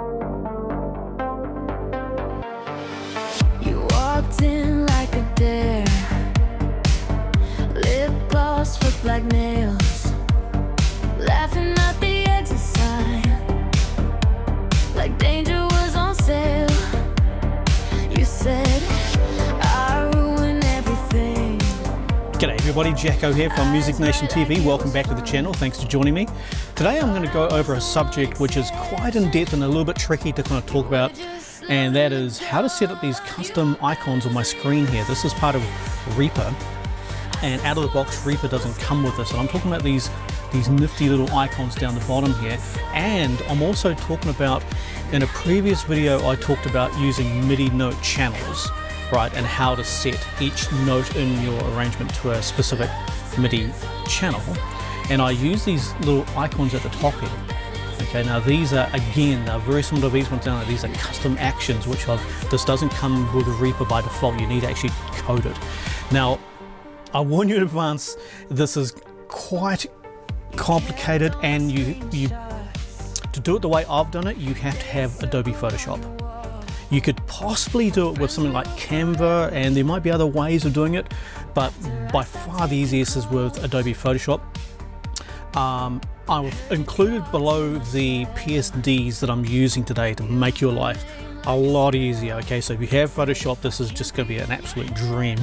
You walked in like a dare, lip gloss for black nails, laughing at the exit sign, like danger was on sale. You said, I ruin everything. G'day everybody, Jacko here from Music Nation TV. Welcome back to the channel, thanks for joining me. Today I'm going to go over a subject which is quite in depth and a little bit tricky to kind of talk about, and that is how to set up these custom icons on my screen here. This is part of REAPER, and out of the box REAPER doesn't come with this, and I'm talking about these nifty little icons down the bottom here. And I'm also talking about, in a previous video I talked about using MIDI note channels, right, and how to set each note in your arrangement to a specific MIDI channel, and I use these little icons at the top here. Okay, now these are, again, they're very similar to these ones down there. These are custom actions, which this doesn't come with REAPER by default. You need to actually code it. Now, I warn you in advance, this is quite complicated, and you to do it the way I've done it, you have to have Adobe Photoshop. You could possibly do it with something like Canva, and there might be other ways of doing it, but by far the easiest is with Adobe Photoshop. I've included below the PSDs that I'm using today to make your life a lot easier. Okay, so if you have Photoshop, this is just going to be an absolute dream.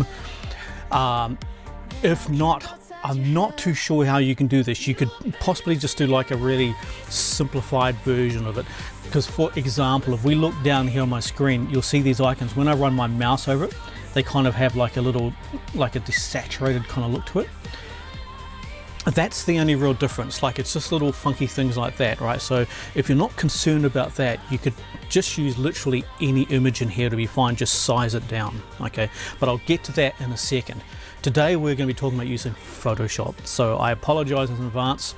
If not, I'm not too sure how you can do this. You could possibly just do like a really simplified version of it. Because for example, if we look down here on my screen, you'll see these icons. When I run my mouse over it, they kind of have like a little, like a desaturated kind of look to it. That's the only real difference. Like, it's just little funky things like that, right? So if you're not concerned about that, you could just use literally any image in here to be fine. Just size it down, okay? But I'll get to that in a second. Today we're going to be talking about using Photoshop, so I apologize in advance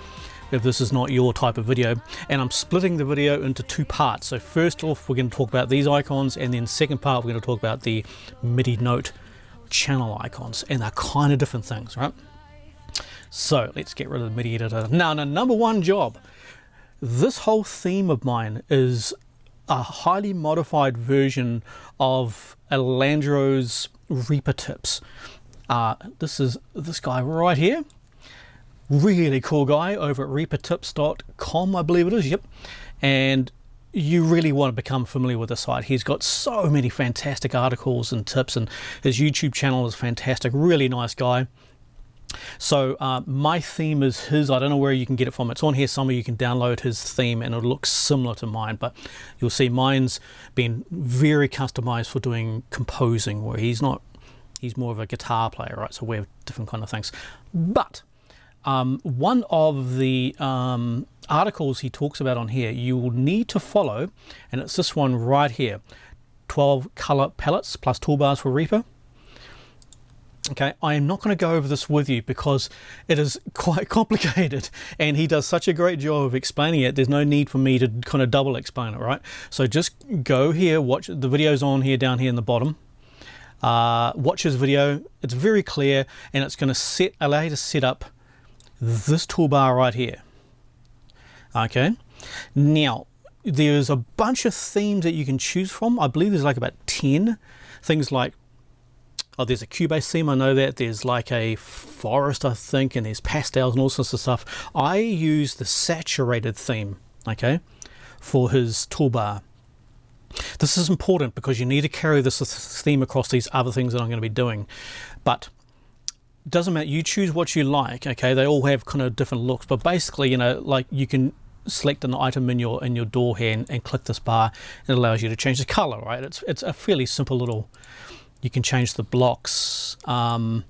if this is not your type of video, and I'm splitting the video into two parts. So first off, we're going to talk about these icons, and then second part we're going to talk about the MIDI note channel icons, and they're kind of different things, right? So let's get rid of the MIDI editor. Now, number one job, this whole theme of mine is a highly modified version of Alejandro's REAPER tips. This is this guy right here, really cool guy over at reapertips.com, I believe it is. Yep. And you really want to become familiar with the site. He's got so many fantastic articles and tips, and his YouTube channel is fantastic. Really nice guy. So my theme is his. I don't know where you can get it from. It's on here somewhere. You can download his theme and it looks similar to mine, but you'll see mine's been very customized for doing composing, where he's more of a guitar player, right? So we have different kind of things. But one of the articles he talks about on here, you will need to follow, and it's this one right here, 12 color palettes plus toolbars for REAPER. Okay, I am not going to go over this with you because it is quite complicated, and he does such a great job of explaining it. There's no need for me to kind of double explain it, right? So just go here, watch the videos on here, down here in the bottom. Watch his video. It's very clear, and it's going to allow you to set up this toolbar right here. Okay, now there's a bunch of themes that you can choose from. I believe there's like about 10 things. Like, oh, there's a Cubase theme, I know that. There's like a forest, I think, and there's pastels and all sorts of stuff. I use the saturated theme, okay, for his toolbar. This is important because you need to carry this theme across these other things that I'm going to be doing. But it doesn't matter, you choose what you like, okay? They all have kind of different looks, but basically, you know, like you can select an item in your door here and click this bar. It allows you to change the color, right? It's a fairly simple little, you can change the blocks, and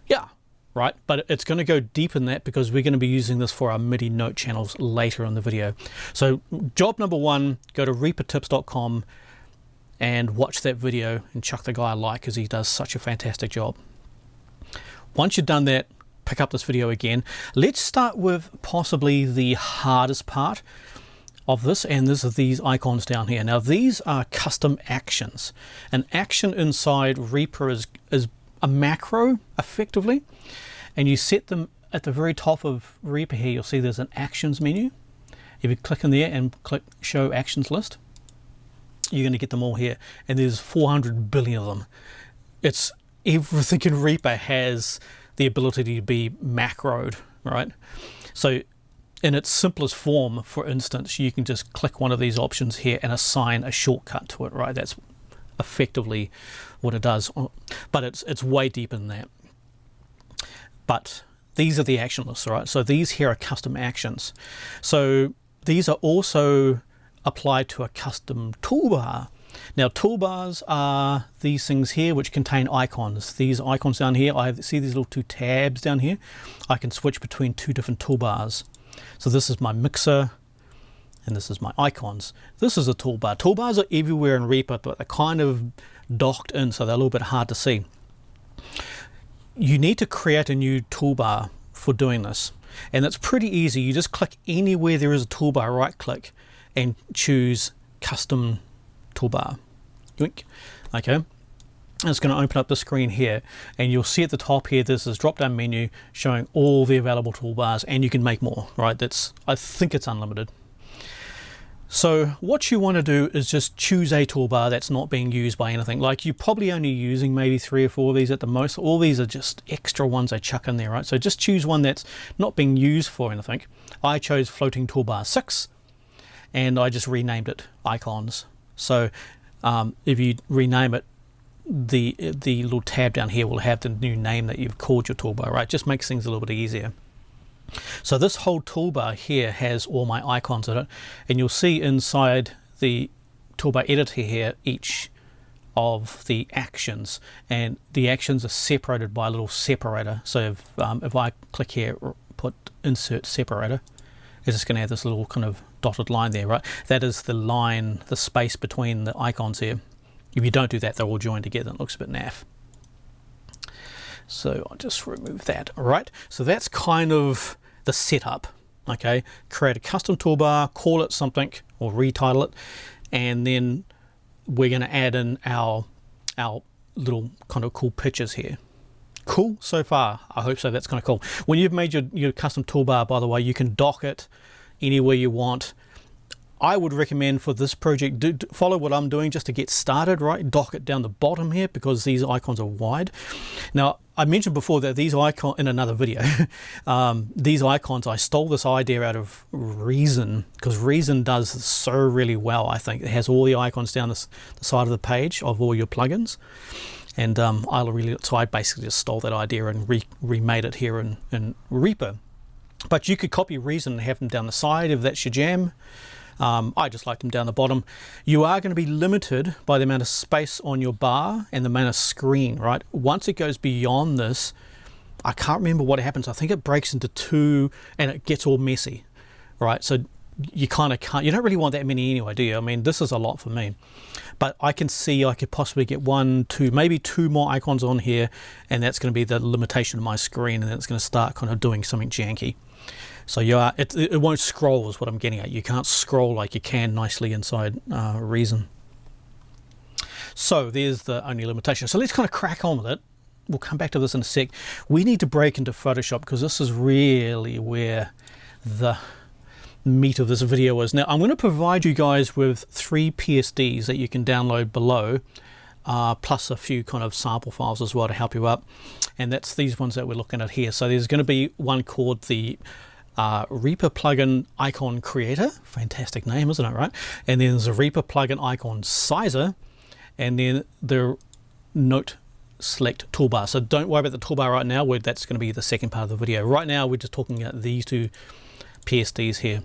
yeah, right? But it's going to go deep in that because we're going to be using this for our MIDI note channels later in the video. So job number one, go to reapertips.com and watch that video and chuck the guy a like because he does such a fantastic job. Once you've done that, pick up this video again. Let's start with possibly the hardest part of this, and this is these icons down here. Now these are custom actions. An action inside REAPER is a macro, effectively, and you set them at the very top of REAPER here. You'll see there's an actions menu, If you click in there and click show actions list, you're going to get them all here, and there's 400 billion of them. It's everything in Reaper has the ability to be macroed, right? So in its simplest form, for instance, you can just click one of these options here and assign a shortcut to it, right? That's effectively what it does, but it's way deeper than that. But these are the action lists, right? So these here are custom actions. So these are also applied to a custom toolbar. Now toolbars are these things here which contain icons. These icons down here, I see these little two tabs down here. I can switch between two different toolbars. So this is my mixer and this is my icons. This is a toolbar. Toolbars are everywhere in Reaper, but they're kind of docked in, so they're a little bit hard to see. You need to create a new toolbar for doing this, and it's pretty easy. You just click anywhere there is a toolbar, right click and choose custom toolbar. Yoink. Okay, and it's going to open up the screen here, and you'll see at the top here there's this drop down menu showing all the available toolbars, and you can make more, right? I think it's unlimited. So what you want to do is just choose a toolbar that's not being used by anything. Like you're probably only using maybe 3 or 4 of these at the most. All these are just extra ones I chuck in there, right? So just choose one that's not being used for anything. I chose floating toolbar 6, and I just renamed it icons. So if you rename it, the little tab down here will have the new name that you've called your toolbar, right? Just makes things a little bit easier. So this whole toolbar here has all my icons in it, and you'll see inside the toolbar editor here each of the actions, and the actions are separated by a little separator. So if I click here, put insert separator, it's just going to have this little kind of dotted line there, right? That is the line, the space between the icons here. If you don't do that, they're all joined together. It looks a bit naff. So I'll just remove that. All right, so that's kind of the setup. Okay, create a custom toolbar, call it something or retitle it, and then we're going to add in our little kind of cool pictures here. Cool so far? I hope so. That's kind of cool. When you've made your custom toolbar, by the way, you can dock it anywhere you want. I would recommend for this project, follow what I'm doing just to get started, right? Dock it down the bottom here because these icons are wide. Now, I mentioned before that these icons, in another video, these icons, I stole this idea out of Reason, because Reason does so really well, I think. It has all the icons down the side of the page of all your plugins. And so I basically just stole that idea and remade it here in Reaper. But you could copy Reason and have them down the side if that's your jam. I just like them down the bottom. You are going to be limited by the amount of space on your bar and the amount of screen, right? Once it goes beyond this, I can't remember what happens. I think it breaks into 2 and it gets all messy, right? So you kind of can't, you don't really want that many anyway, do you? I mean, this is a lot for me. But I can see I could possibly get 1, 2, maybe 2 more icons on here, and that's going to be the limitation of my screen, and then it's going to start kind of doing something janky. So it won't scroll is what I'm getting at. You can't scroll like you can nicely inside Reason. So there's the only limitation. So let's kind of crack on with it. We'll come back to this in a sec. We need to break into Photoshop because this is really where the meat of this video is. Now I'm going to provide you guys with 3 PSDs that you can download below, plus a few kind of sample files as well to help you up. And that's these ones that we're looking at here. So there's going to be one called the Reaper plugin icon creator, fantastic name, isn't it, right? And then there's a Reaper plugin icon sizer, and then the note select toolbar. So don't worry about the toolbar right now. That's going to be the second part of the video. Right now we're just talking about these 2 PSDs here.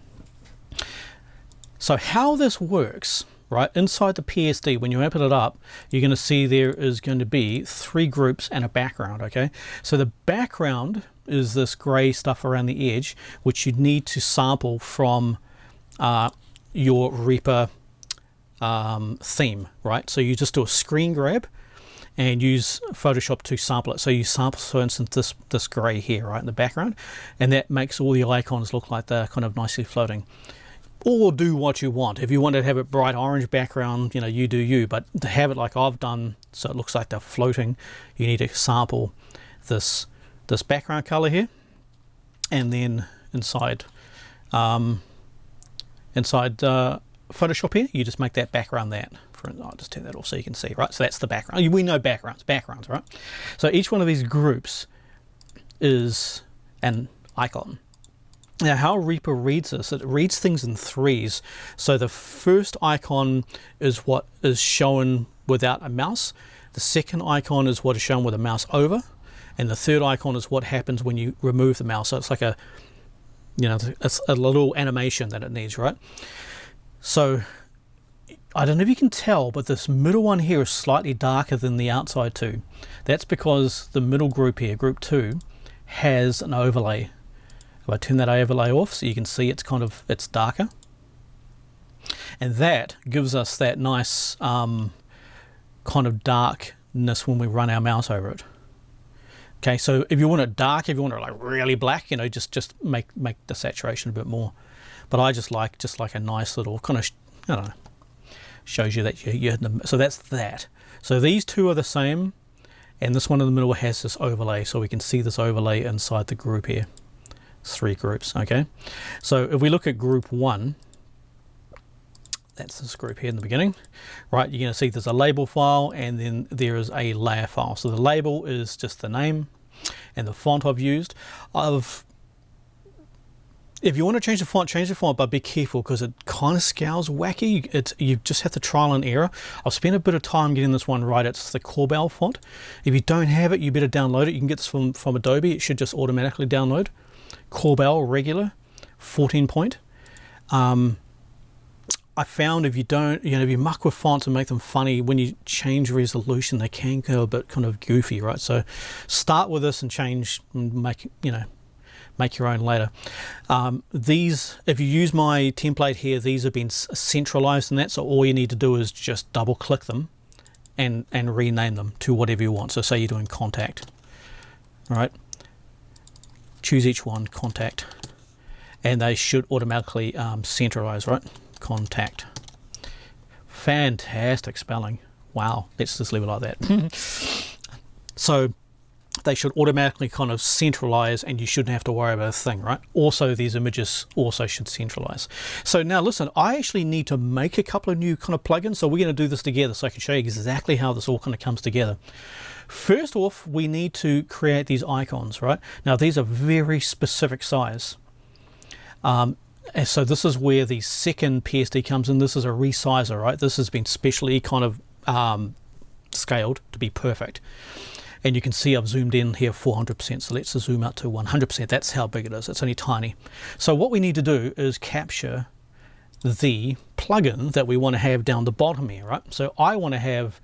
So how this works, right, inside the PSD, when you open it up, you're going to see there is going to be 3 groups and a background. Okay, so the background is this gray stuff around the edge, which you need to sample from your Reaper theme, right? So you just do a screen grab and use Photoshop to sample it. So you sample, for instance, this gray here, right, in the background, and that makes all the icons look like they're kind of nicely floating. Or do what you want. If you want to have it bright orange background, you know, you do you, but to have it like I've done so it looks like they're floating, you need to sample this background color here, and then inside inside Photoshop here, you just make that background that. I'll just turn that off so you can see, right? So that's the background. We know backgrounds, right? So each one of these groups is an icon. Now, how Reaper reads this, it reads things in threes. So the first icon is what is shown without a mouse. The second icon is what is shown with a mouse over. And the third icon is what happens when you remove the mouse. So it's like a, you know, it's a little animation that it needs, right? So I don't know if you can tell, but this middle one here is slightly darker than the outside two. That's because the middle group here, group 2, has an overlay. If I turn that overlay off, so you can see it's darker. And that gives us that nice kind of darkness when we run our mouse over it. Okay, so if you want it dark, if you want it like really black, you know, just make the saturation a bit more. But I just like a nice little kind of, I don't know, shows you that you're hitting them. So that's that. So these two are the same, and this one in the middle has this overlay, so we can see this overlay inside the group here. 3 groups, okay? So if we look at group 1, that's this group here in the beginning, right? You're going to see there's a label file, and then there is a layer file. So the label is just the name and the font I've used. If you want to change the font, but be careful because it kind of scales wacky. You just have to trial and error. I've spent a bit of time getting this one right. It's the Toolbars font. If you don't have it, you better download it. You can get this from Adobe. It should just automatically download. Toolbars regular, 14 point. I found if you don't, if you muck with fonts and make them funny, when you change resolution, they can go a bit kind of goofy, right? So start with this and change, and make your own later. These, if you use my template here, these have been centralized in that, so all you need to do is just double click them and rename them to whatever you want. So say you're doing contact, all right? Choose each one, contact, and they should automatically centralize, right? Contact. Fantastic spelling. Wow, let's just leave it like that. So they should automatically kind of centralize, and you shouldn't have to worry about a thing, right? Also, these images also should centralize. So now listen, I actually need to make a couple of new kind of plugins, so we're going to do this together so I can show you exactly how this all kind of comes together. First off, we need to create these icons, right? Now these are very specific size. And so this is where the second PSD comes in. This is a resizer, right? This has been specially kind of scaled to be perfect. And you can see I've zoomed in here 400%, so let's zoom out to 100%. That's how big it is. It's only tiny. So what we need to do is capture the plugin that we want to have down the bottom here, right? So I want to have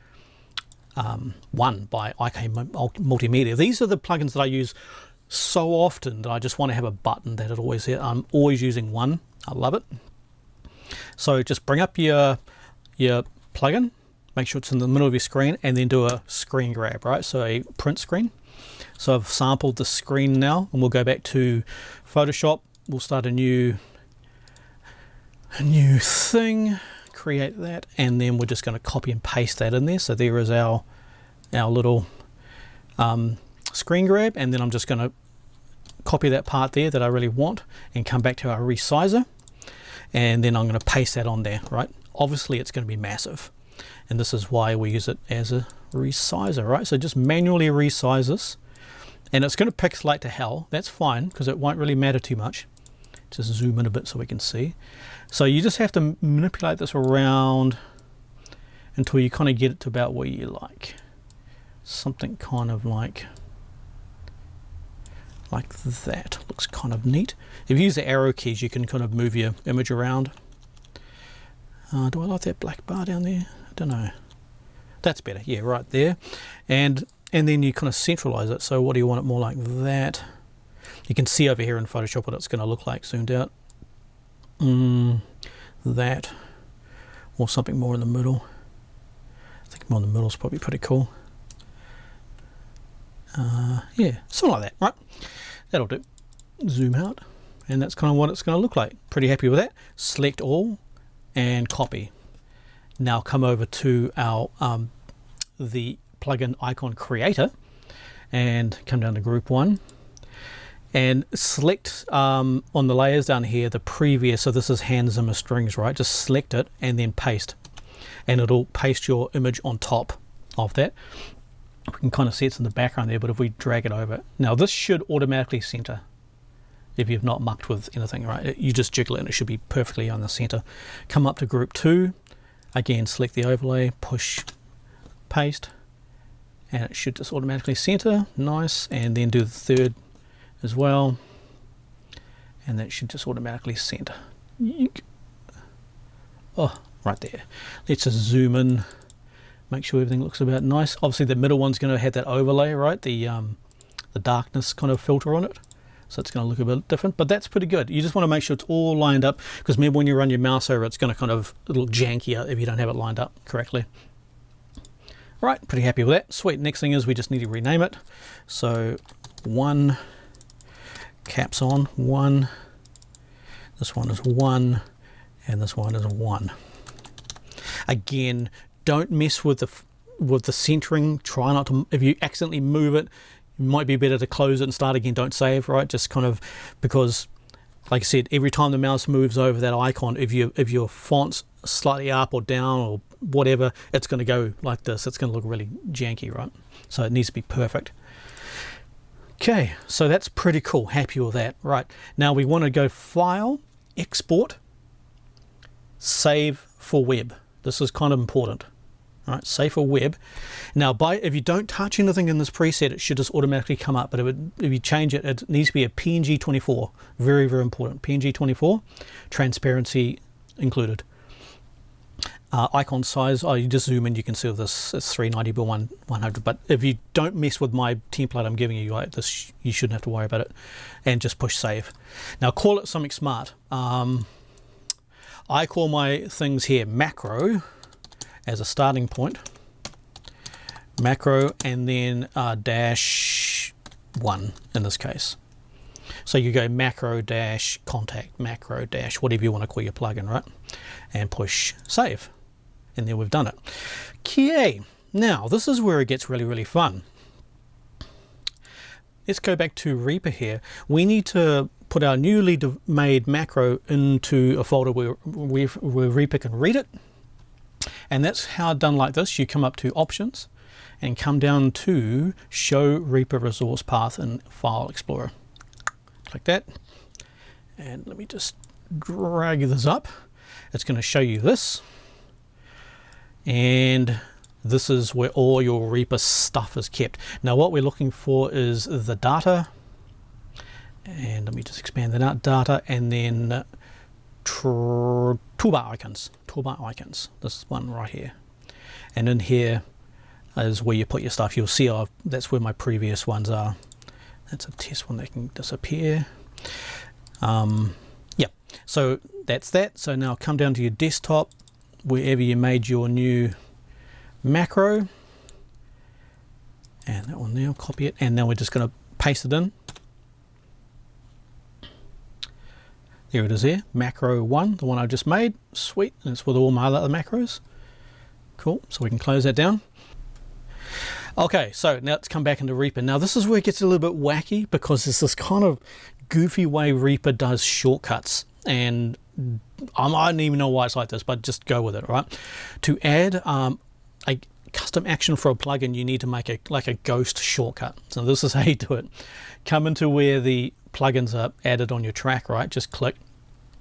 one by IK Multimedia. These are the plugins that I use so often that I just want to have a button that it always hit. I'm always using one. I love it. So just bring up your plugin, make sure it's in the middle of your screen, and then do a screen grab, right? So a print screen. So I've sampled the screen now, and we'll go back to Photoshop. We'll start a new thing, create that, and then we're just going to copy and paste that in there. So there is our little screen grab, and then I'm just going to copy that part there that I really want and come back to our resizer, and then I'm going to paste that on there, right? Obviously it's going to be massive, and this is why we use it as a resizer, right? So just manually resize this, and it's going to pixelate to hell. That's fine because it won't really matter too much. Just zoom in a bit so we can see. So you just have to manipulate this around until you kind of get it to about where you like. Something kind of like that. Looks kind of neat. If you use the arrow keys, you can kind of move your image around. Do I like that black bar down there? I don't know. That's better. Yeah, right there. And then you kind of centralize it. So what do you want it more like that? You can see over here in Photoshop what it's going to look like zoomed out. That, or something more in the middle. I think more in the middle is probably pretty cool. Yeah, something like that, right? That'll do. Zoom out, and that's kind of what it's going to look like. Pretty happy with that. Select all and copy. Now come over to our the plugin icon creator and come down to group 1, and select on the layers down here the previous, so this is Hans Zimmer strings, right? Just select it and then paste, and it'll paste your image on top of that. We can kind of see it's in the background there, but if we drag it over, now this should automatically center if you've not mucked with anything, right? You just jiggle it and it should be perfectly on the center. Come up to group 2, again select the overlay, push, paste, and it should just automatically center. Nice. And then do the third as well, and that should just automatically center. Oh, right there. Let's just zoom in, make sure everything looks about nice. Obviously the middle one's going to have that overlay, right? The darkness kind of filter on it, so it's going to look a bit different, but that's pretty good. You just want to make sure it's all lined up, because maybe when you run your mouse over, it's going to kind of look jankier if you don't have it lined up correctly. Right, pretty happy with that. Sweet. Next thing is we just need to rename it. So 1, caps on 1, this one is 1, and this one is 1. Again, don't mess with the centering. Try not to, if you accidentally move it, it might be better to close it and start again. Don't save, right? Just kind of, because like I said, every time the mouse moves over that icon, if your font's slightly up or down or whatever, it's going to go like this. It's going to look really janky, right? So it needs to be perfect. Okay, so that's pretty cool. Happy with that. Right, now we want to go File, Export, Save for Web. This is kind of important. All right, save for web. Now, if you don't touch anything in this preset, it should just automatically come up. But if you change it, it needs to be a PNG 24. Very, very important. PNG 24, transparency included. Icon size, you just zoom in, you can see this, it's 390 by 100. But if you don't mess with my template I'm giving you, like this, you shouldn't have to worry about it. And just push save. Now, call it something smart. I call my things here macro as a starting point, macro, and then -1 in this case. So you go macro dash contact, macro dash whatever you want to call your plugin, right? And push save, and then we've done it. Okay, now this is where it gets really, really fun. Let's go back to Reaper here. We need to put our newly made macro into a folder where Reaper can read it. And that's how done like this. You come up to Options and come down to Show Reaper Resource Path in File Explorer. Click that. And let me just drag this up. It's going to show you this. And this is where all your Reaper stuff is kept. Now what we're looking for is the data. And let me just expand that out. Data, and then toolbar icons, this one right here, and in here is where you put your stuff. You'll see that's where my previous ones are. That's a test one that can disappear. Yeah, so that's that. So now come down to your desktop, wherever you made your new macro, and that one there, copy it, and now we're just going to paste it in. There it is there, macro 1, the one I just made. Sweet, and it's with all my other macros. Cool, so we can close that down. Okay, so now let's come back into Reaper. Now this is where it gets a little bit wacky, because it's this kind of goofy way Reaper does shortcuts. And I don't even know why it's like this, but just go with it, right? To add a custom action for a plugin, you need to make like a ghost shortcut. So this is how you do it. Come into where the plugins are added on your track, right? Just click,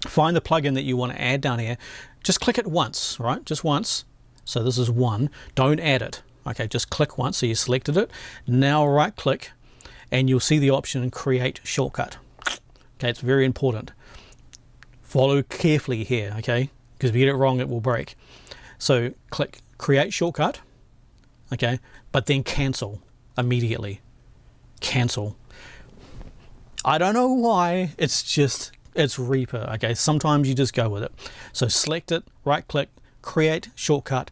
find the plugin that you want to add down here. Just click it once, right? Just once. So this is 1. Don't add it. Okay, just click once. So you selected it. Now right click, and you'll see the option Create Shortcut. Okay, it's very important. Follow carefully here, okay? Because if you get it wrong, it will break. So click Create Shortcut, okay? But then cancel immediately. Cancel. I don't know why, it's Reaper, okay? Sometimes you just go with it. So select it, right click, create shortcut,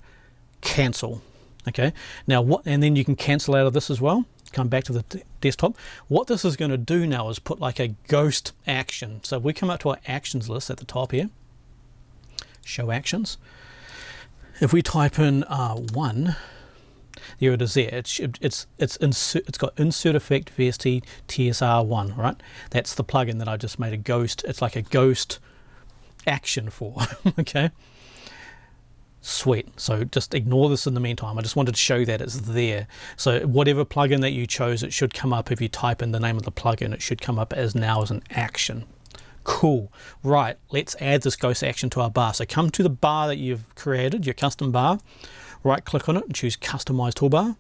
cancel, okay? Now what, and then you can cancel out of this as well. Come back to the desktop. What this is going to do now is put like a ghost action. So we come up to our actions list at the top here, show actions. If we type in 1, There it is there. It's got insert effect VST TSR1, right? That's the plugin that I just made a ghost. It's like a ghost action for, okay? Sweet. So just ignore this in the meantime. I just wanted to show that it's there. So whatever plugin that you chose, it should come up. If you type in the name of the plugin, it should come up as now as an action. Cool. Right, let's add this ghost action to our bar. So come to the bar that you've created, your custom bar, right click on it and choose customize toolbar,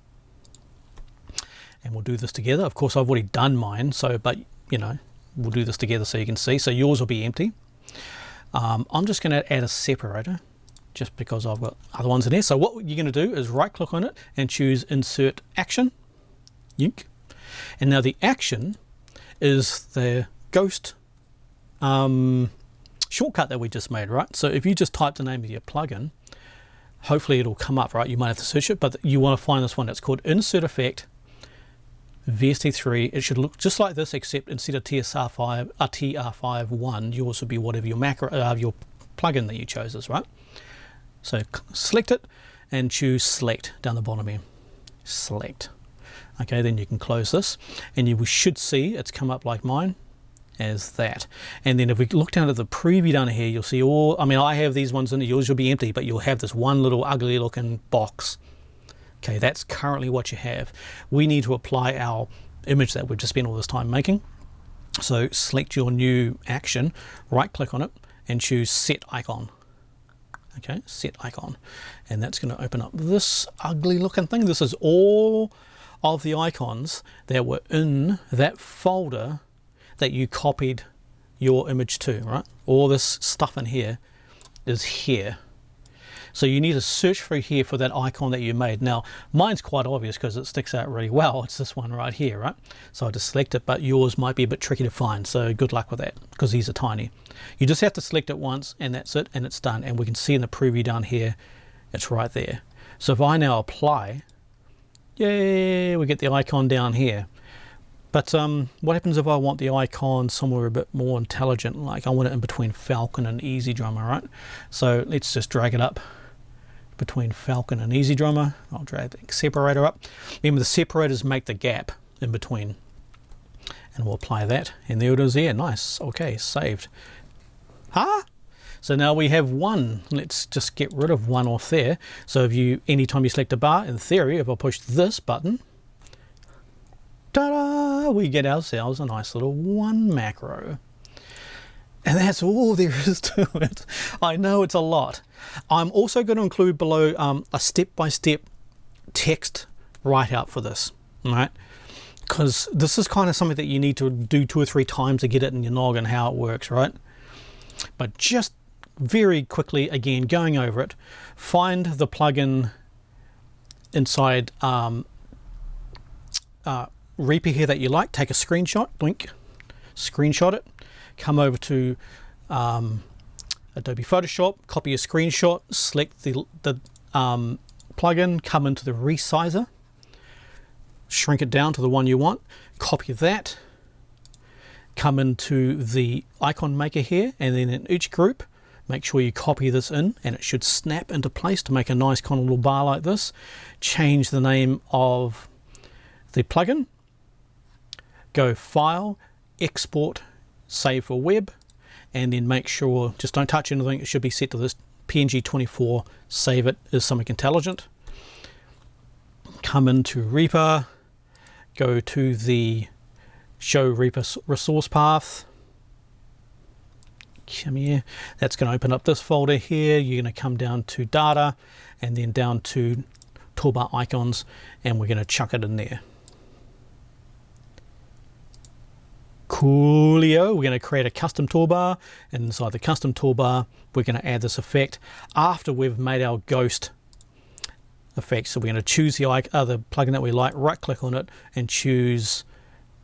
and we'll do this together. Of course, I've already done mine, so but you know, we'll do this together so you can see. So yours will be empty. I'm just going to add a separator just because I've got other ones in here. So what you're going to do is right click on it and choose insert action, Yink. And now the action is the ghost shortcut that we just made, right? So if you just type the name of your plugin, hopefully it'll come up, right? You might have to search it, but you want to find this one that's called insert effect VST3. It should look just like this, except instead of TSR5 TR51, yours would be whatever your macro your plugin that you chose is, right? So select it and choose select down the bottom here. Select. Okay, then you can close this and you should see it's come up like mine as that. And then if we look down at the preview down here, you'll see all, I mean, I have these ones in, yours will be empty, but you'll have this one little ugly looking box. Okay, that's currently what you have. We need to apply our image that we've just spent all this time making. So select your new action, right click on it and choose set icon. Okay, set icon, and that's going to open up this ugly looking thing. This is all of the icons that were in that folder that you copied your image to, right? All this stuff in here is here. So you need to search through here for that icon that you made. Now, mine's quite obvious because it sticks out really well. It's this one right here, right? So I just select it, but yours might be a bit tricky to find. So good luck with that because these are tiny. You just have to select it once and that's it, and it's done. And we can see in the preview down here, it's right there. So if I now apply, yay, we get the icon down here. But what happens if I want the icon somewhere a bit more intelligent, like I want it in between Falcon and Easy Drummer, right? So let's just drag it up between Falcon and Easy Drummer. I'll drag the separator up. Remember, the separators make the gap in between. And we'll apply that, and there it is there. Nice. Okay, saved. Huh? So now we have one. Let's just get rid of one off there. So if you, anytime you select a bar, in theory, if I push this button, ta-da, we get ourselves a nice little one macro. And that's all there is to it. I know it's a lot. I'm also going to include below a step-by-step text write-out for this, right? Because this is kind of something that you need to do 2 or 3 times to get it in your noggin how it works, right? But just very quickly, again, going over it, find the plugin inside Reaper here that you like, take a screenshot, blink, screenshot it, come over to Adobe Photoshop, copy a screenshot, select the plugin, come into the resizer, shrink it down to the one you want, copy that, come into the icon maker here, and then in each group, make sure you copy this in, and it should snap into place to make a nice kind of little bar like this. Change the name of the plugin, go File, Export, Save for Web, and then make sure, just don't touch anything, it should be set to this PNG24, save it as something intelligent. Come into Reaper, go to the Show Reaper Resource Path, come here, that's going to open up this folder here. You're going to come down to Data and then down to Toolbar Icons, and we're going to chuck it in there. Coolio, we're going to create a custom toolbar, and inside the custom toolbar we're going to add this effect after we've made our ghost effect. So we're going to choose the plugin that we like, right click on it and choose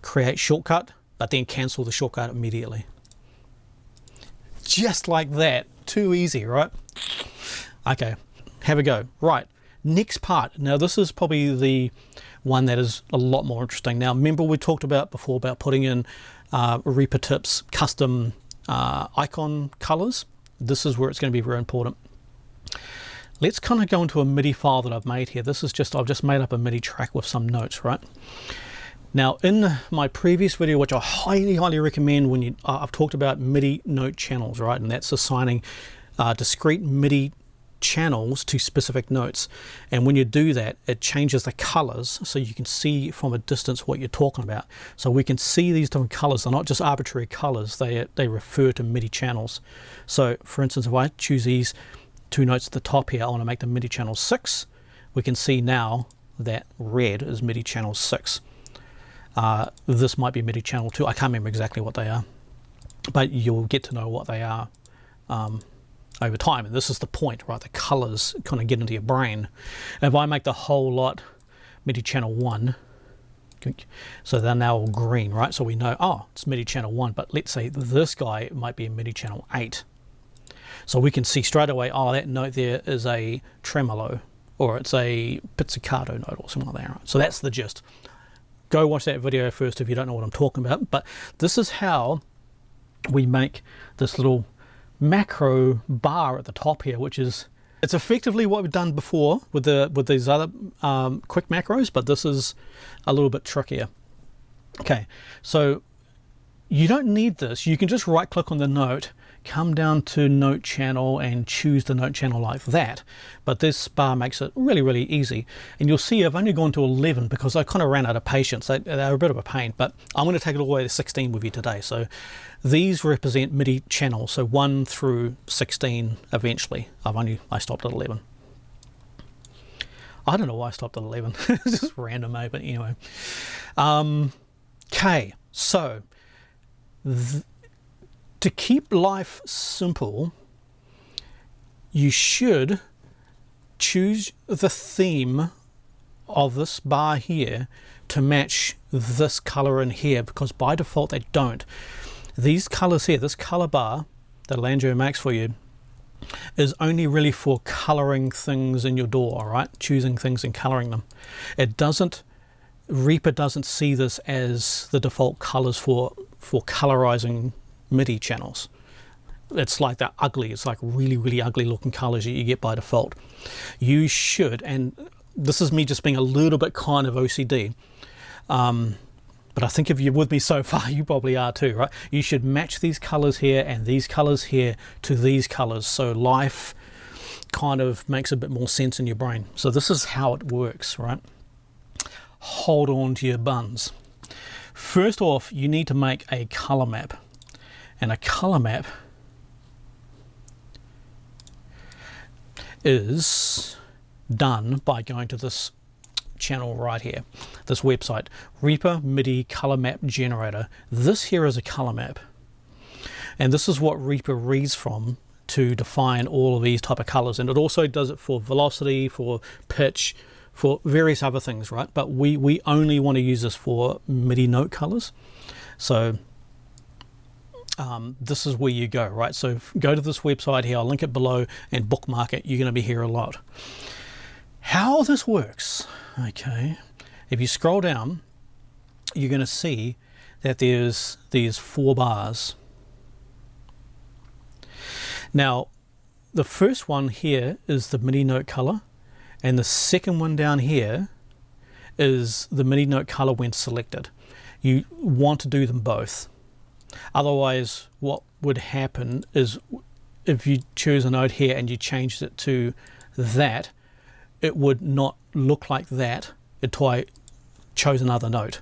create shortcut, but then cancel the shortcut immediately. Just like that. Too easy, right? Okay, have a go. Right, next part. Now this is probably the one that is a lot more interesting. Now remember we talked about before about putting in Reaper Tips custom icon colors. This is where it's going to be very important. let's kind of go into a MIDI file that I've made here. This is just, I've just made up a MIDI track with some notes, right? Now in my previous video, which I highly recommend, when you I've talked about MIDI note channels, right? And that's assigning discrete MIDI channels to specific notes. And when you do that, it changes the colors so you can see from a distance what you're talking about. So we can see these different colors. They're not just arbitrary colors, they refer to MIDI channels. So for instance, if I choose these two notes at the top here, I want to make them MIDI channel 6. We can see now that red is MIDI channel 6. This might be MIDI channel 2. I can't remember exactly what they are, but you'll get to know what they are over time. And this is the point, right? The colors kind of get into your brain. If I make the whole lot MIDI channel 1, so they're now all green, right? So we know, oh, it's MIDI channel 1, but let's say this guy might be a MIDI channel 8. So we can see straight away, oh, that note there is a tremolo, or it's a pizzicato note or something like that, right? So that's the gist. Go watch that video first if you don't know what I'm talking about. But this is how we make this little macro bar at the top here, which is, it's effectively what we've done before with these other quick macros, but this is a little bit trickier. Okay, so you don't need this. You can just right click on the note, come down to note channel and choose the note channel like that. But this bar makes it really easy. And you'll see I've only gone to 11 because I kind of ran out of patience. They're a bit of a pain, but I'm going to take it all the way to 16 with you today. So these represent MIDI channels, so 1 through 16 eventually. I stopped at 11. I don't know why I stopped at 11. It's just random, but anyway. Okay, so to keep life simple, you should choose the theme of this bar here to match this color in here, because by default they don't. These colors here, this color bar that Alangio makes for you, is only really for coloring things in your DAW, right? Choosing things and coloring them. It doesn't, Reaper doesn't see this as the default colors for colorizing MIDI channels. It's like that ugly, it's like really ugly looking colors that you get by default. You should, and this is me just being a little bit kind of OCD, but I think if you're with me so far, you probably are too, right? You should match these colors here and these colors here to these colors, so life kind of makes a bit more sense in your brain. So this is how it works, right? Hold on to your buns. First off, you need to make a color map. And a color map is done by going to this channel right here, this website, Reaper MIDI Color Map Generator. This here is a color map. And this is what Reaper reads from to define all of these type of colors. And it also does it for velocity, for pitch, for various other things, right? But we only want to use this for MIDI note colors. So this is where you go, right? So go to this website here, I'll link it below, and bookmark it. You're going to be here a lot. How this works, okay, if you scroll down, you're going to see that there's these 4 bars. Now, the first one here is the MIDI note color, and the second one down here is the MIDI note color when selected. You want to do them both. Otherwise, what would happen is if you choose a note here and you changed it to that, it would not look like that until I chose another note.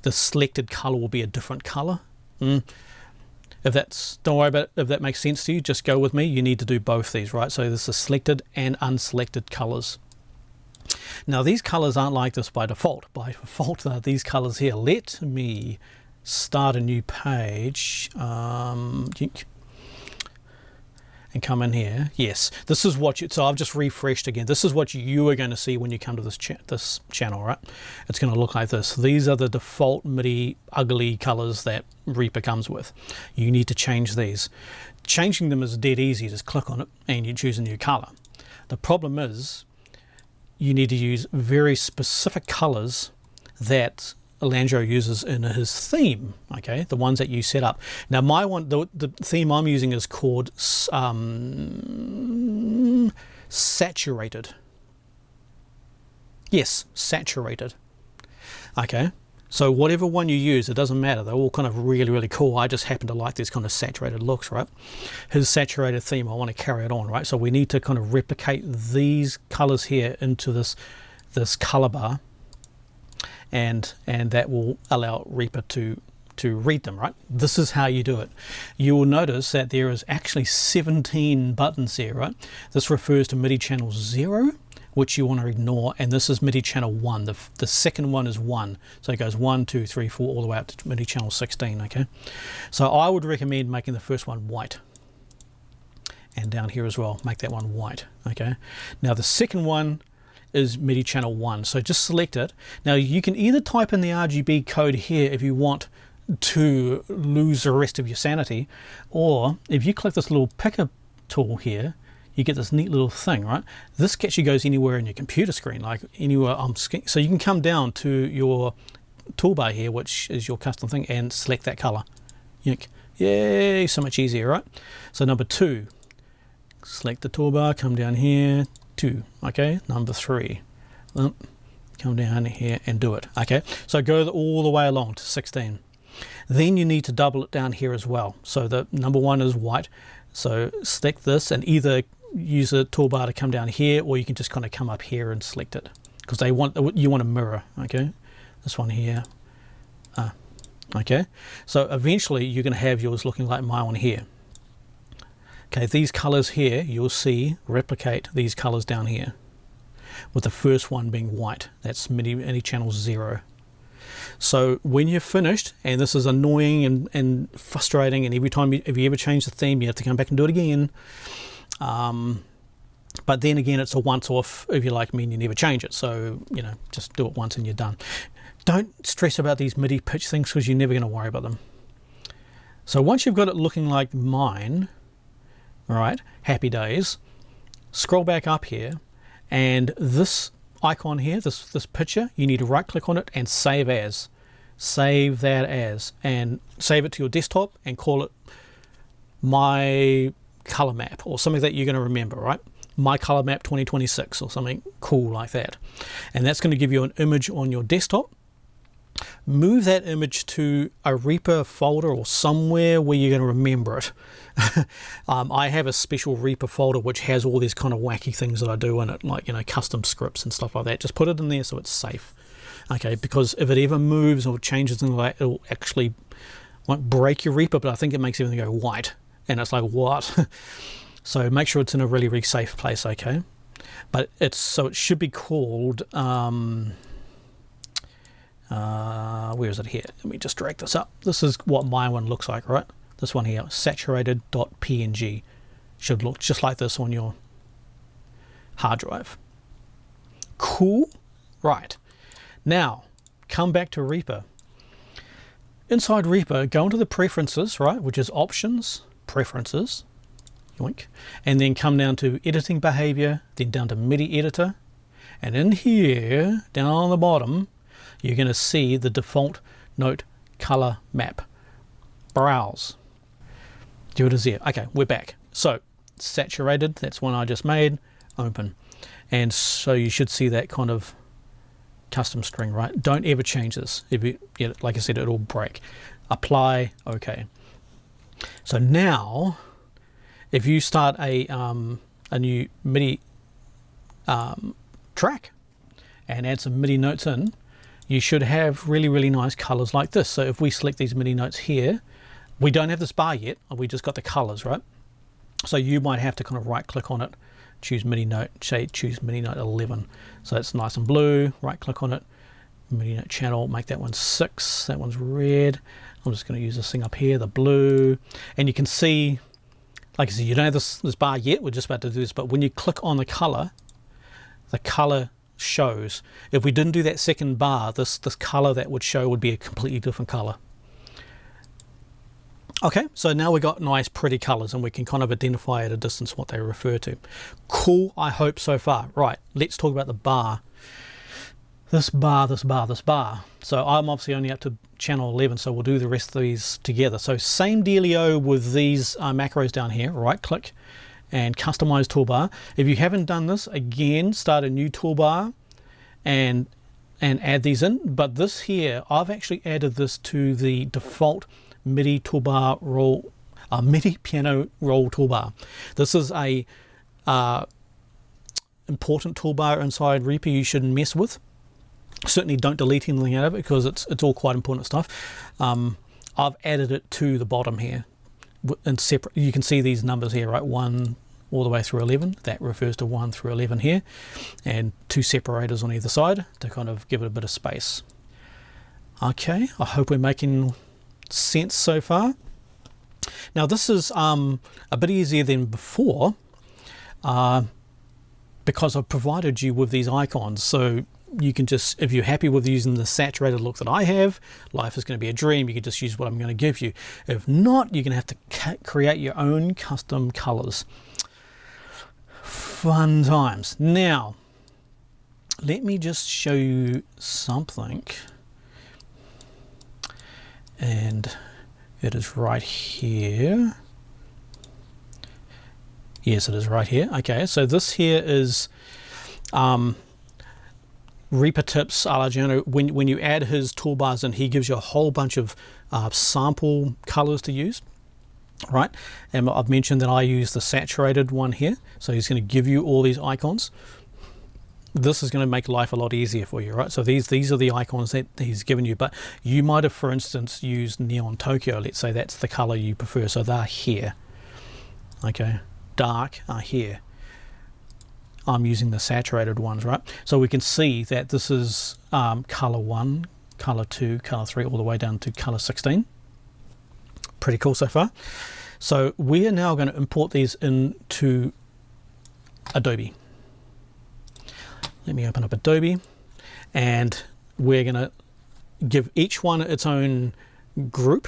The selected color will be a different color. If that's, don't worry about it, if that makes sense to you, just go with me. You need to do both these, right? So this is selected and unselected colors. Now these colors aren't like this by default. By default, these colors here. Let me start a new page and come in here. Yes, this is what you, so I've just refreshed again. This is what you are going to see when you come to this channel, right? It's going to look like this. These are the default MIDI ugly colors that Reaper comes with. You need to change these. Changing them is dead easy. Just click on it and you choose a new color. The problem is you need to use very specific colors that Alangio uses in his theme, okay, the ones that you set up. Now my one, the theme I'm using is called saturated. Yes, saturated. Okay, so whatever one you use, it doesn't matter. They're all kind of really, really cool. I just happen to like these kind of saturated looks, right? His saturated theme, I want to carry it on, right? So we need to kind of replicate these colors here into this color bar, and that will allow Reaper to read them, right? This is how you do it. You will notice that there is actually 17 buttons here, right? This refers to MIDI channel 0, which you want to ignore, and this is MIDI channel 1. The second one is 1, so it goes 1, 2, 3, 4 all the way up to MIDI channel 16. Okay, so I would recommend making the first one white, and down here as well, make that one white. Okay, now the second one is MIDI channel 1, so just select it. Now you can either type in the RGB code here if you want to lose the rest of your sanity, or if you click this little picker tool here, you get this neat little thing, right? This actually goes anywhere in your computer screen, like anywhere on screen. So you can come down to your toolbar here, which is your custom thing, and select that color. Yay, so much easier, right? So number 2, select the toolbar, come down here, 2, okay? Number 3, come down here and do it, okay? So go all the way along to 16. Then you need to double it down here as well. So the number 1 is white, so select this and either use a toolbar to come down here, or you can just kind of come up here and select it, because you want a mirror. Okay, this one here. Okay, so eventually you're going to have yours looking like my one here. Okay, these colors here you'll see replicate these colors down here, with the first one being white. That's MIDI channel 0. So when you're finished, and this is annoying and frustrating, and every time if you ever change the theme, you have to come back and do it again. But then again, it's a once-off if you're like me and you never change it. So, you know, just do it once and you're done. Don't stress about these MIDI pitch things, because you're never going to worry about them. So once you've got it looking like mine, all right, happy days, scroll back up here, and this icon here, this picture, you need to right click on it and save as. Save that as, and save it to your desktop and call it My Color Map, or something that you're going to remember, right? My Color Map 2026 or something cool like that. And that's going to give you an image on your desktop. Move that image to a Reaper folder or somewhere where you're going to remember it. I have a special Reaper folder which has all these kind of wacky things that I do in it, like, you know, custom scripts and stuff like that. Just put it in there so it's safe. Okay, because if it ever moves or changes in like, it'll actually won't break your Reaper, but I think it makes everything go white. And it's like, what? So make sure it's in a really, really safe place, okay? But it should be called, where is it here? Let me just drag this up. This is what my one looks like, right? This one here, saturated.png. Should look just like this on your hard drive. Cool? Right. Now, come back to Reaper. Inside Reaper, go into the preferences, right? Which is options, preferences, yoink, and then come down to editing behavior, then down to MIDI editor, and in here down on the bottom you're going to see the default note color map. Browse. Do it as there. Okay, we're back. So saturated, that's one I just made. Open, and so you should see that kind of custom string, right? Don't ever change this. If you get it, like I said, it'll break. Apply. Okay. So now, if you start a new MIDI track and add some MIDI notes in, you should have really, really nice colors like this. So if we select these MIDI notes here, we don't have this bar yet, we just got the colors, right? So you might have to kind of right click on it, choose MIDI note, say choose MIDI note 11. So it's nice and blue, right click on it, MIDI note channel, make that one 6, that one's red. I'm just going to use this thing up here, the blue, and you can see, like I said, you don't have this bar yet, we're just about to do this, but when you click on the color shows. If we didn't do that second bar, this color that would show would be a completely different color. Okay, so now we've got nice pretty colors and we can kind of identify at a distance what they refer to. Cool, I hope so far. Right, let's talk about the bar. This bar. So I'm obviously only up to channel 11, so we'll do the rest of these together. So same dealio with these macros down here, right click and customize toolbar. If you haven't done this, again, start a new toolbar and add these in. But this here, I've actually added this to the default MIDI toolbar roll, MIDI piano roll toolbar. This is a important toolbar inside Reaper you shouldn't mess with. Certainly don't delete anything out of it because it's all quite important stuff. I've added it to the bottom here and separate. You can see these numbers here, right? 1 all the way through 11. That refers to 1 through 11 here, and 2 separators on either side to kind of give it a bit of space. Okay, I hope we're making sense so far. Now this is a bit easier than before because I've provided you with these icons. So you can just, if you're happy with using the saturated look that I have, life is going to be a dream. You can just use what I'm going to give you. If not, you're going to have to create your own custom colors. Fun times. Now, let me just show you something. And it is right here. Yes, it is right here. Okay, so this here is Reaper tips a la Giano. When you add his toolbars in, he gives you a whole bunch of sample colors to use, right? And I've mentioned that I use the saturated one here, so he's going to give you all these icons. This is going to make life a lot easier for you, right? So these are the icons that he's given you, but you might have, for instance, used Neon Tokyo. Let's say that's the color you prefer, so they're here. Okay, dark are here. I'm using the saturated ones, right? So we can see that this is color 1, color 2, color 3, all the way down to color 16. Pretty cool so far. So we are now going to import these into Adobe. Let me open up Adobe, and we're going to give each one its own group,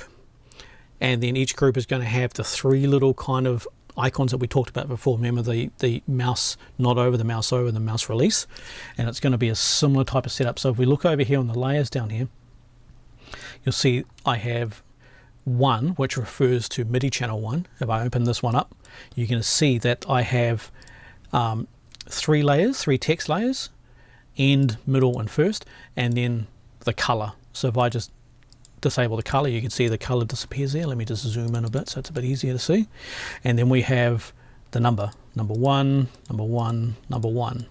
and then each group is going to have the 3 little kind of icons that we talked about before. Remember the mouse not over, the mouse over, the mouse release, and it's going to be a similar type of setup. So if we look over here on the layers down here, you'll see I have 1 which refers to MIDI channel 1. If I open this one up, you can see that I have 3 layers, 3 text layers, end, middle and first, and then the color. So if I just disable the color, you can see the color disappears there. Let me just zoom in a bit so it's a bit easier to see. And then we have the number 1, number 1, number 1.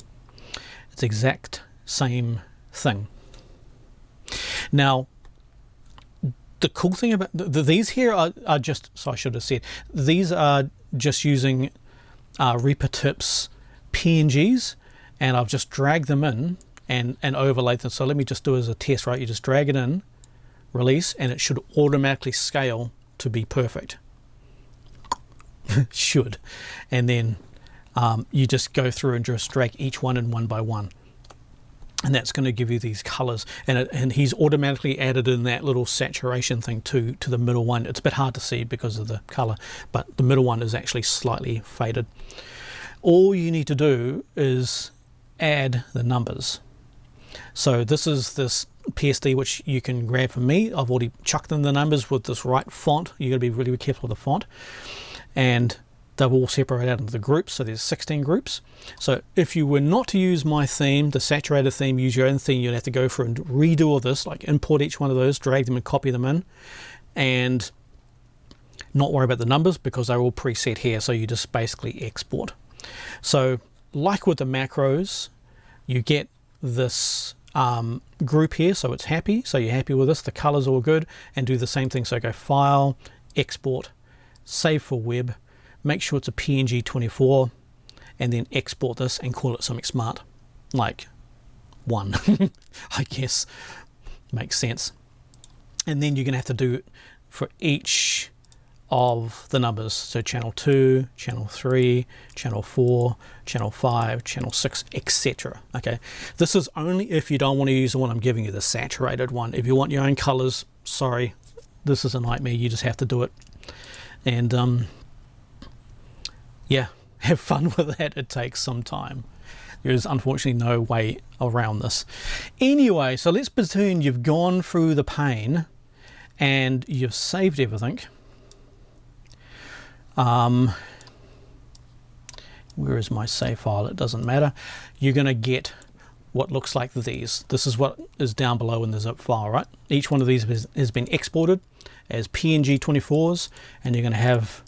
It's the exact same thing. Now the cool thing about these here are just, so I should have said, these are just using Reaper tips PNGs, and I've just dragged them in and overlaid them. So let me just do it as a test, right? You just drag it in, release, and it should automatically scale to be perfect. Should. And then you just go through and just drag each one in one by one, and that's going to give you these colors. And he's automatically added in that little saturation thing to the middle one. It's a bit hard to see because of the color, but the middle one is actually slightly faded. All you need to do is add the numbers. So this is this PSD which you can grab from me. I've already chucked in the numbers with this right font. You've got to be really careful with the font, and they've all separated out into the groups. So there's 16 groups. So if you were not to use my theme, the saturated theme, use your own theme, you'd have to go through and redo all this, like import each one of those, drag them and copy them in, and not worry about the numbers because they're all preset here. So you just basically export. So like with the macros, you get this group here, so it's happy. So you're happy with this, the colors all good, and do the same thing. So go File, Export, Save for Web, make sure it's a PNG 24, and then export this and call it something smart, like 1. I guess makes sense. And then you're gonna have to do it for each of the numbers. So channel 2, channel 3, channel 4, channel 5, channel 6, etc. Okay, this is only if you don't want to use the one I'm giving you, the saturated one. If you want your own colors, sorry, this is a nightmare. You just have to do it. And yeah, have fun with that. It takes some time. There is unfortunately no way around this. Anyway, so let's pretend you've gone through the pain and you've saved everything. where is my save file? It doesn't matter. You're going to get what looks like these. This is what is down below in the zip file, right? Each one of these has been exported as PNG 24s, and you're going to have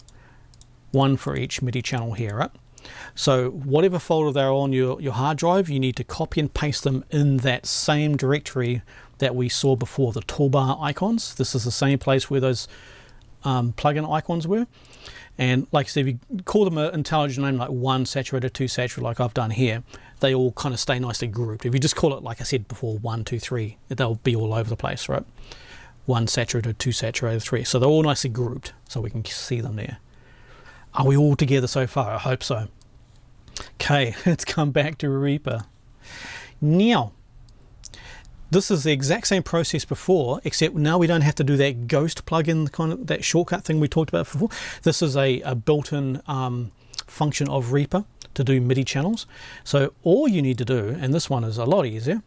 one for each MIDI channel here, right? So whatever folder they're on your hard drive, you need to copy and paste them in that same directory that we saw before, the toolbar icons. This is the same place where those plugin icons were. And like I said, if you call them an intelligent name like 1 saturated, 2 saturated, like I've done here, they all kind of stay nicely grouped. If you just call it, like I said before, 1, 2, 3, they'll be all over the place, right? 1 saturated, 2 saturated, 3. So they're all nicely grouped, so we can see them there. Are we all together so far? I hope so. Okay, let's come back to Reaper. Now, this is the exact same process before, except now we don't have to do that ghost plugin, kind of that shortcut thing we talked about before. This is a built-in function of Reaper to do MIDI channels. So all you need to do, and this one is a lot easier,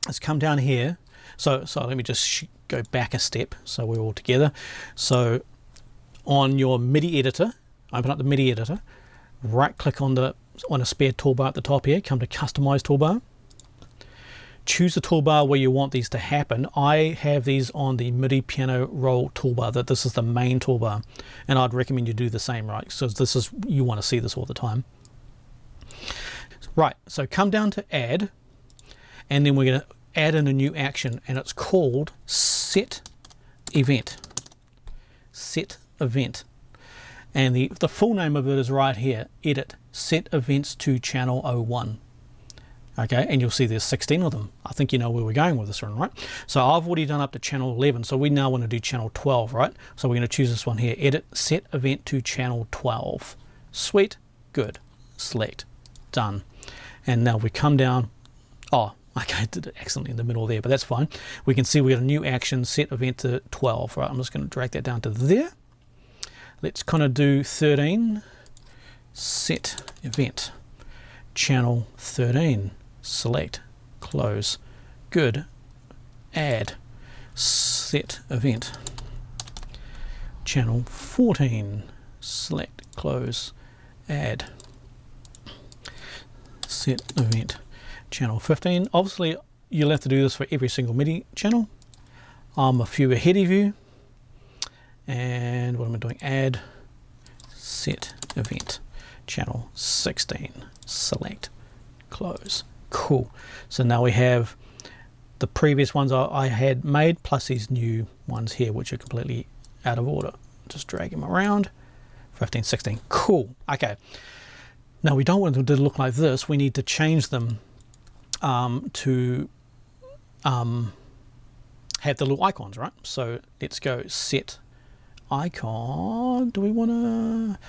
is come down here. So let me just go back a step so we're all together. So on your MIDI editor, open up the MIDI editor, right click on a spare toolbar at the top here, come to customize toolbar, choose the toolbar where you want these to happen. I have these on the MIDI piano roll toolbar, that this is the main toolbar, and I'd recommend you do the same, right? So this is, you want to see this all the time. Right, so come down to add, and then we're going to add in a new action, and it's called set event. Set event. And the full name of it is right here, edit, set events to channel 01. Okay, and you'll see there's 16 of them. I think you know where we're going with this one, right? So I've already done up to channel 11, so we now want to do channel 12, right? So we're going to choose this one here, edit, set event to channel 12. Sweet, good, select, done. And now we come down, oh, okay, I did it accidentally in the middle there, but that's fine. We can see we got a new action, set event to 12, right? I'm just going to drag that down to there. Let's kind of do 13, set event, channel 13, select, close, good, add, set event, channel 14, select, close, add, set event, channel 15. Obviously you'll have to do this for every single MIDI channel. I'm a few ahead of you. And what am I doing? Add, set event, channel 16, select, close. Cool. So now we have the previous ones I had made, plus these new ones here, which are completely out of order. Just drag them around. 15, 16. Cool. Okay. Now we don't want them to look like this. We need to change them to have the little icons, right? So let's go set icon. Do we want to?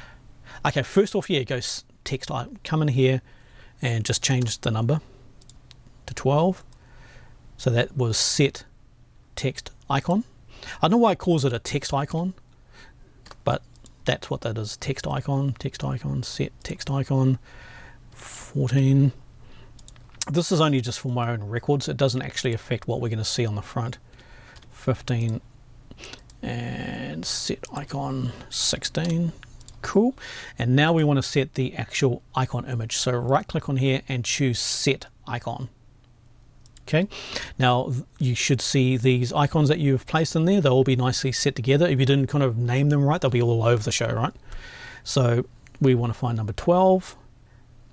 Okay, first off, yeah, go text. Come in here and just change the number to 12. So that was set text icon. I don't know why it calls it a text icon, but that's what that is. Text icon, set text icon 14. This is only just for my own records. It doesn't actually affect what we're going to see on the front. 15. And set icon 16. Cool. And now we want to set the actual icon image. So right click on here and choose set icon. Okay, now you should see these icons that you've placed in there. They'll all be nicely set together. If you didn't kind of name them right, they'll be all over the show, right? So we want to find number 12.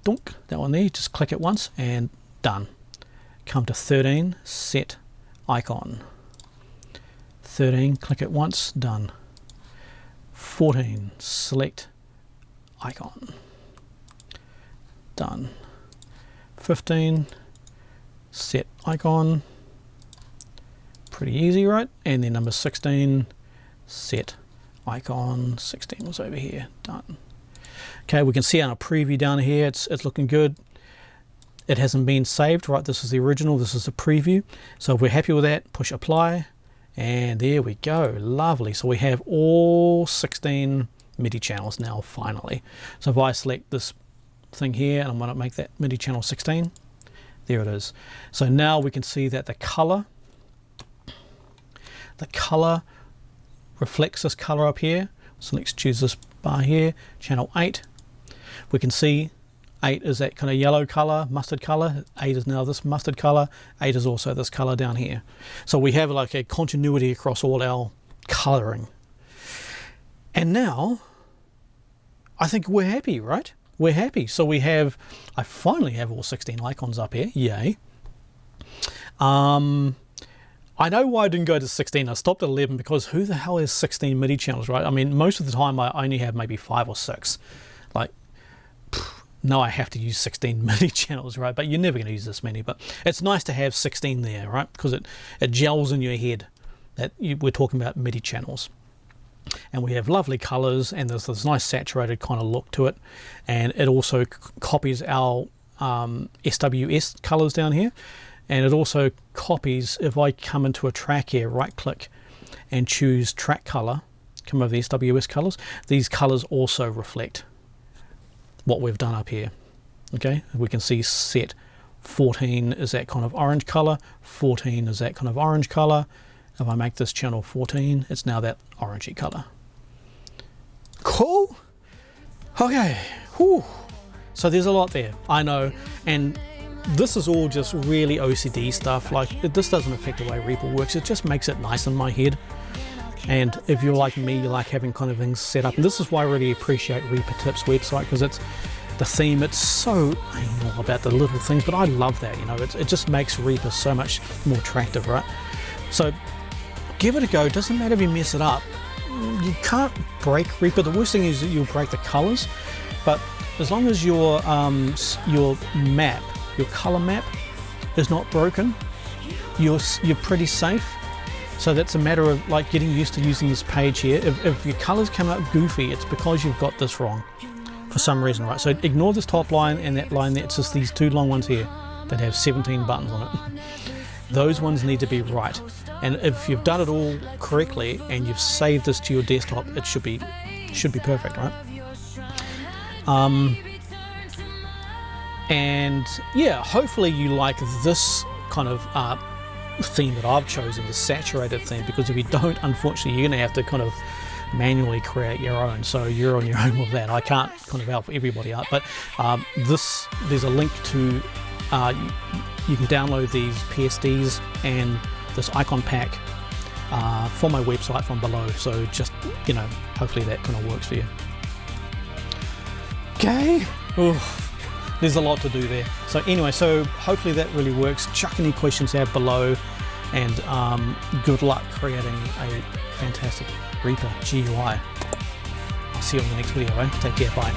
Dunk, that one there. Just click it once and done. Come to 13, set icon. 13, click it once, done. 14, select icon, done. 15, set icon, pretty easy, right? And then number 16, set icon. 16 was over here, done. Okay, we can see on a preview down here, it's looking good. It hasn't been saved, right? This is the original, this is the preview. So if we're happy with that, push apply. And there we go, lovely. So we have all 16 MIDI channels now, finally. So if I select this thing here and I'm going to make that MIDI channel 16, there it is. So now we can see that the color reflects this color up here. So let's choose this bar here, channel 8. We can see 8 is that kind of yellow color, mustard color. 8 is now this mustard color. 8 is also this color down here. So we have like a continuity across all our coloring. And now I think we're happy, right? We're happy. So we have, I finally have all 16 icons up here. Yay. I know why I didn't go to 16. I stopped at 11 because who the hell has 16 MIDI channels, right? I mean, most of the time I only have maybe 5 or 6. Like, no, I have to use 16 MIDI channels, right? But you're never going to use this many. But it's nice to have 16 there, right? Because it gels in your head that we're talking about MIDI channels. And we have lovely colors, and there's this nice saturated kind of look to it. And it also copies our SWS colors down here. And it also copies, if I come into a track here, right click and choose track color, come over the SWS colors, these colors also reflect what we've done up here. Okay, we can see set 14 is that kind of orange color, 14 is that kind of orange color. If I make this channel 14, it's now that orangey color. Cool. Okay. Whew. So there's a lot there, I know, and this is all just really OCD stuff. Like, this doesn't affect the way Reaper works. It just makes it nice in my head. And if you're like me, you like having kind of things set up. And this is why I really appreciate Reaper Tips website, because it's the theme. It's so anal about the little things, but I love that. You know, it just makes Reaper so much more attractive, right? So give it a go. Doesn't matter if you mess it up. You can't break Reaper. The worst thing is that you'll break the colors, but as long as your map, your color map is not broken, you're pretty safe. So that's a matter of like getting used to using this page here. If your colors come out goofy, it's because you've got this wrong for some reason, right? So ignore this top line and that line there. It's just these two long ones here that have 17 buttons on it. Those ones need to be right. And if you've done it all correctly and you've saved this to your desktop, it should be perfect, right? And yeah, hopefully you like this kind of theme that I've chosen, the saturated theme, because if you don't, unfortunately, you're going to have to kind of manually create your own. So you're on your own with that. I can't kind of help everybody out, but there's a link to, you can download these PSDs and this icon pack from my website from below. So just, you know, hopefully that kind of works for you. Okay. Oof. There's a lot to do there. So anyway, so hopefully that really works. Chuck any questions out below, and good luck creating a fantastic Reaper GUI. I'll see you on the next video, eh? Take care, bye.